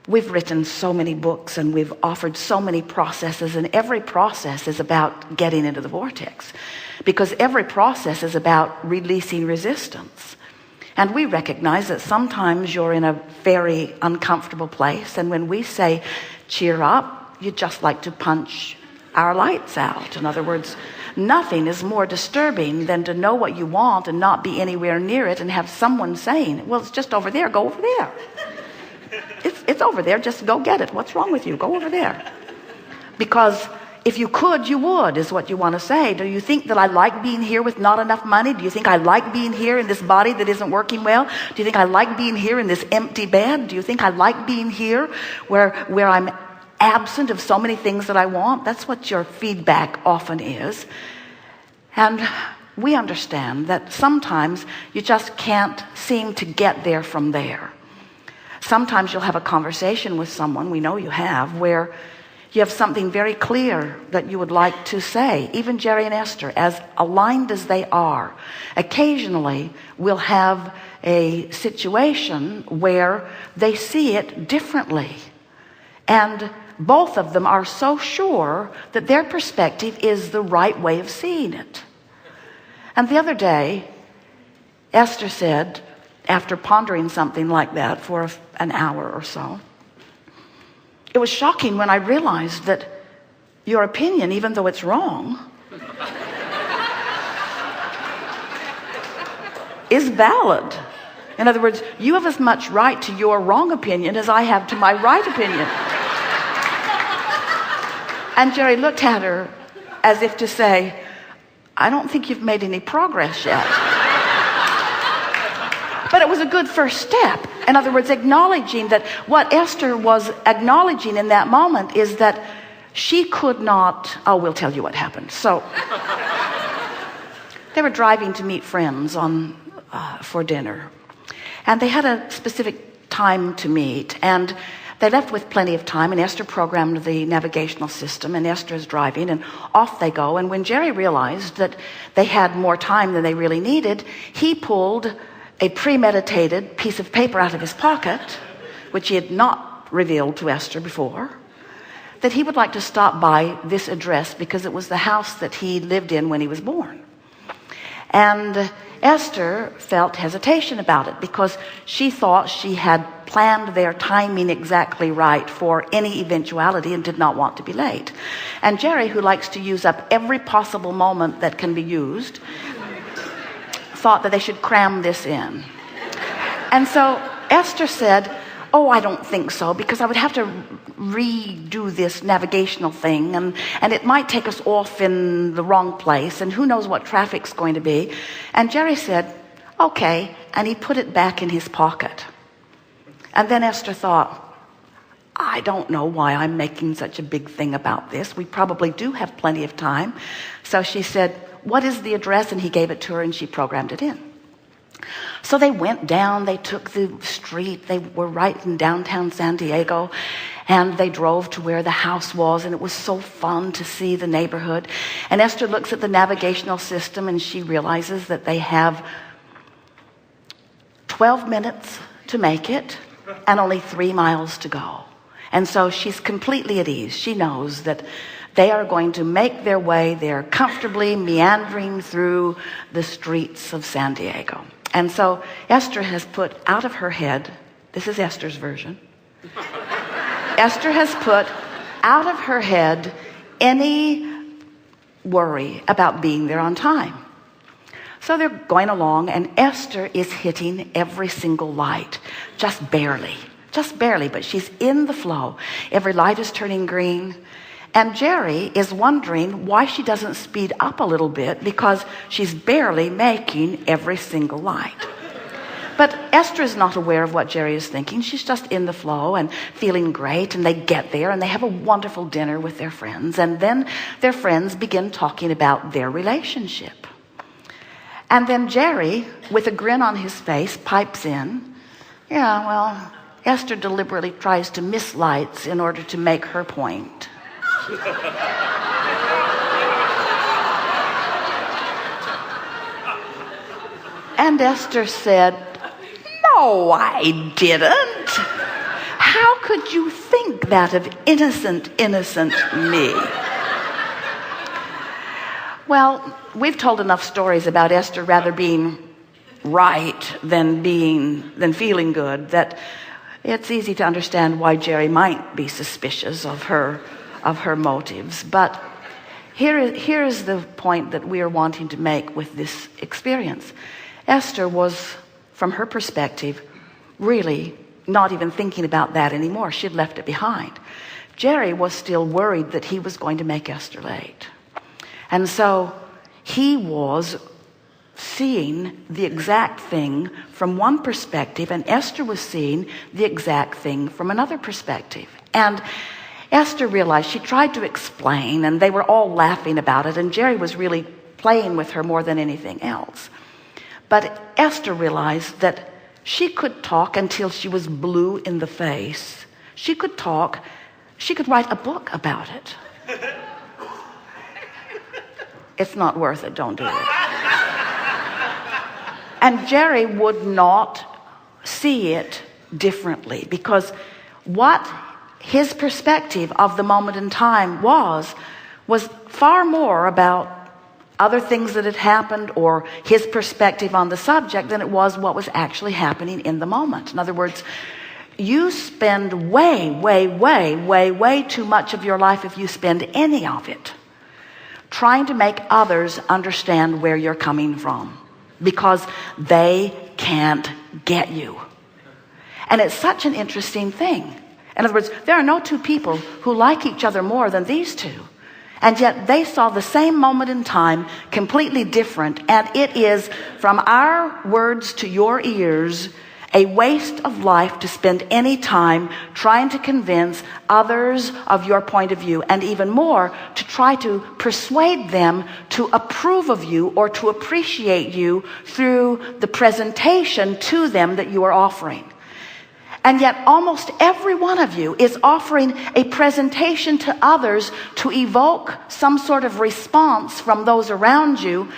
We've written so many books and we've offered so many processes, and every process is about getting into the vortex, because every process is about releasing resistance. And we recognize that sometimes you're in a very uncomfortable place, and when we say cheer up, you'd just like to punch our lights out. In other words, nothing is more disturbing than to know what you want and not be anywhere near it and have someone saying, well, it's just over there, go over there. It's over there, just go get it. What's wrong with you? Go over there. Because if you could, you would, is what you want to say. Do you think that I like being here with not enough money? Do you think I like being here in this body that isn't working well? Do you think I like being here in this empty bed? Do you think I like being here where I'm absent of so many things that I want? That's what your feedback often is. And we understand that sometimes you just can't seem to get there from there. Sometimes you'll have a conversation with someone, we know you have, where you have something very clear that you would like to say. Even Jerry and Esther, as aligned as they are, occasionally will have a situation where they see it differently. And both of them are so sure that their perspective is the right way of seeing it. And the other day, Esther said, after pondering something like that for an hour or so, it was shocking when I realized that your opinion, even though it's wrong, is valid. In other words, you have as much right to your wrong opinion as I have to my right opinion. And Jerry looked at her as if to say, I don't think you've made any progress yet. But it was a good first step. In other words, acknowledging that what Esther was acknowledging in that moment is that she could not, oh, we'll tell you what happened. So they were driving to meet friends for dinner. And they had a specific time to meet. And they left with plenty of time, and Esther programmed the navigational system, and Esther is driving, and off they go. And when Jerry realized that they had more time than they really needed, he pulled a premeditated piece of paper out of his pocket, which he had not revealed to Esther before, that he would like to stop by this address because it was the house that he lived in when he was born. And Esther felt hesitation about it because she thought she had planned their timing exactly right for any eventuality and did not want to be late. And Jerry, who likes to use up every possible moment that can be used, thought that they should cram this in. And so Esther said, oh, I don't think so, because I would have to redo this navigational thing, and it might take us off in the wrong place, and who knows what traffic's going to be. And Jerry said, okay, and he put it back in his pocket. And then Esther thought, I don't know why I'm making such a big thing about this. We probably do have plenty of time. So she said, what is the address? And he gave it to her, and she programmed it in. So they went down, they took the street, they were right in downtown San Diego, and they drove to where the house was, and it was so fun to see the neighborhood. And Esther looks at the navigational system, and she realizes that they have 12 minutes to make it and only 3 miles to go. And so she's completely at ease. She knows that they are going to make their way there comfortably, meandering through the streets of San Diego. And so Esther has put out of her head, this is Esther's version, Esther has put out of her head any worry about being there on time. So they're going along, and Esther is hitting every single light, just barely, but she's in the flow. Every light is turning green. And Jerry is wondering why she doesn't speed up a little bit, because she's barely making every single light. But Esther is not aware of what Jerry is thinking. She's just in the flow and feeling great, and they get there and they have a wonderful dinner with their friends, and then their friends begin talking about their relationship. And then Jerry, with a grin on his face, pipes in, yeah, well, Esther deliberately tries to miss lights in order to make her point. And Esther said, no, I didn't. How could you think that of innocent me? Well, we've told enough stories about Esther rather being right than feeling good that it's easy to understand why Jerry might be suspicious of her motives. But here is the point that we are wanting to make with this experience. Esther was, from her perspective, really not even thinking about that anymore. She'd left it behind. Jerry was still worried that he was going to make Esther late. And so he was seeing the exact thing from one perspective, and Esther was seeing the exact thing from another perspective. And Esther realized, she tried to explain, and they were all laughing about it, and Jerry was really playing with her more than anything else. But Esther realized that she could talk until she was blue in the face. She could talk. She could write a book about it. It's not worth it. Don't do it. And Jerry would not see it differently, because what his perspective of the moment in time was far more about other things that had happened or his perspective on the subject than it was what was actually happening in the moment. In other words, you spend way too much of your life, if you spend any of it, trying to make others understand where you're coming from, because they can't get you. And it's such an interesting thing. In other words, there are no two people who like each other more than these two. And yet they saw the same moment in time completely different. And it is, from our words to your ears, a waste of life to spend any time trying to convince others of your point of view, and even more, to try to persuade them to approve of you or to appreciate you through the presentation to them that you are offering. And yet almost every one of you is offering a presentation to others to evoke some sort of response from those around you.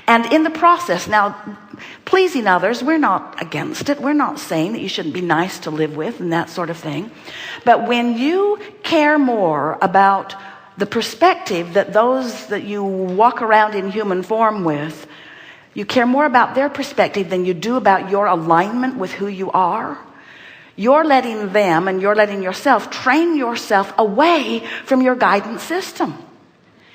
And in the process, now, pleasing others, we're not against it. We're not saying that you shouldn't be nice to live with and that sort of thing. But when you care more about the perspective that those that you walk around in human form with, you care more about their perspective than you do about your alignment with who you are, you're letting them and you're letting yourself train yourself away from your guidance system.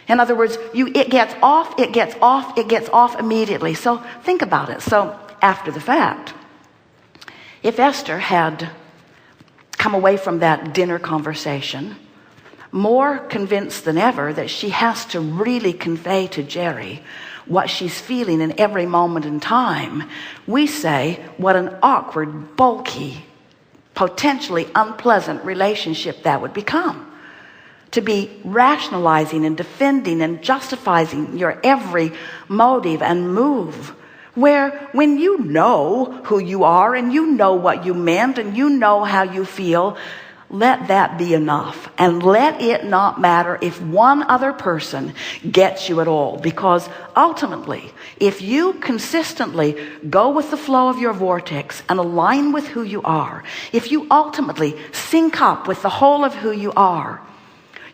In other words, it gets off immediately. So think about it. So after the fact, if Esther had come away from that dinner conversation more convinced than ever that she has to really convey to Jerry what she's feeling in every moment in time, we say, what an awkward, bulky, potentially unpleasant relationship that would become. To be rationalizing and defending and justifying your every motive and move, where when you know who you are and you know what you meant and you know how you feel, let that be enough. And let it not matter if one other person gets you at all. Because ultimately, if you consistently go with the flow of your vortex and align with who you are, if you ultimately sync up with the whole of who you are,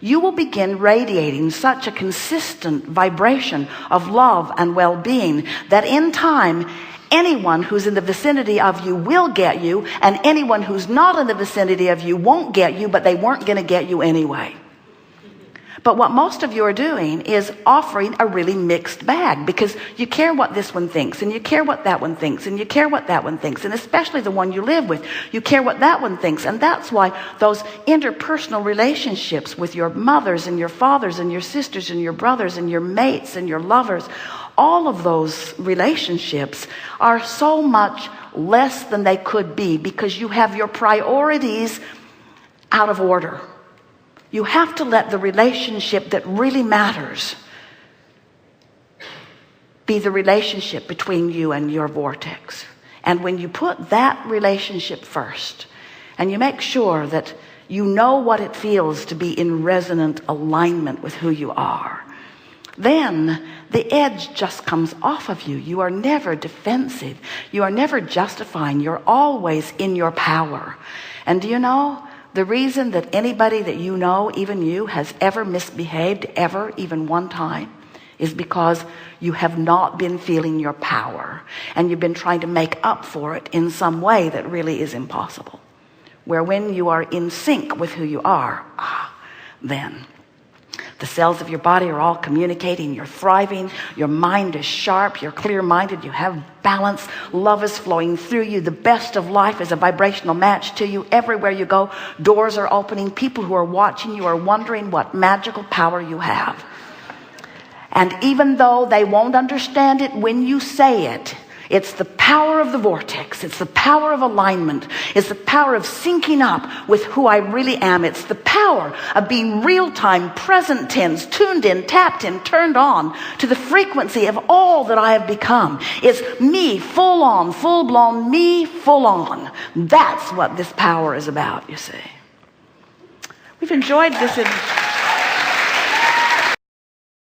you will begin radiating such a consistent vibration of love and well-being that in time, anyone who's in the vicinity of you will get you, and anyone who's not in the vicinity of you won't get you, but they weren't going to get you anyway. But what most of you are doing is offering a really mixed bag, because you care what this one thinks, and you care what that one thinks, and you care what that one thinks, and especially the one you live with, you care what that one thinks. And that's why those interpersonal relationships with your mothers and your fathers and your sisters and your brothers and your mates and your lovers, all of those relationships are so much less than they could be, because you have your priorities out of order. You have to let the relationship that really matters be the relationship between you and your vortex. And when you put that relationship first, and you make sure that you know what it feels to be in resonant alignment with who you are, then the edge just comes off of you. You are never defensive. You are never justifying. You're always in your power. And do you know, the reason that anybody that you know, even you, has ever misbehaved, ever, even one time, is because you have not been feeling your power, and you've been trying to make up for it in some way that really is impossible. Where when you are in sync with who you are, then the cells of your body are all communicating. You're thriving. Your mind is sharp. You're clear-minded. You have balance. Love is flowing through you. The best of life is a vibrational match to you. Everywhere you go, doors are opening. People who are watching you are wondering what magical power you have. And even though they won't understand it when you say it, it's the power of the vortex. It's the power of alignment. It's the power of syncing up with who I really am. It's the power of being real-time, present tense, tuned in, tapped in, turned on to the frequency of all that I have become. It's me, full on, full-blown, me, full on. That's what this power is about, you see. We've enjoyed this.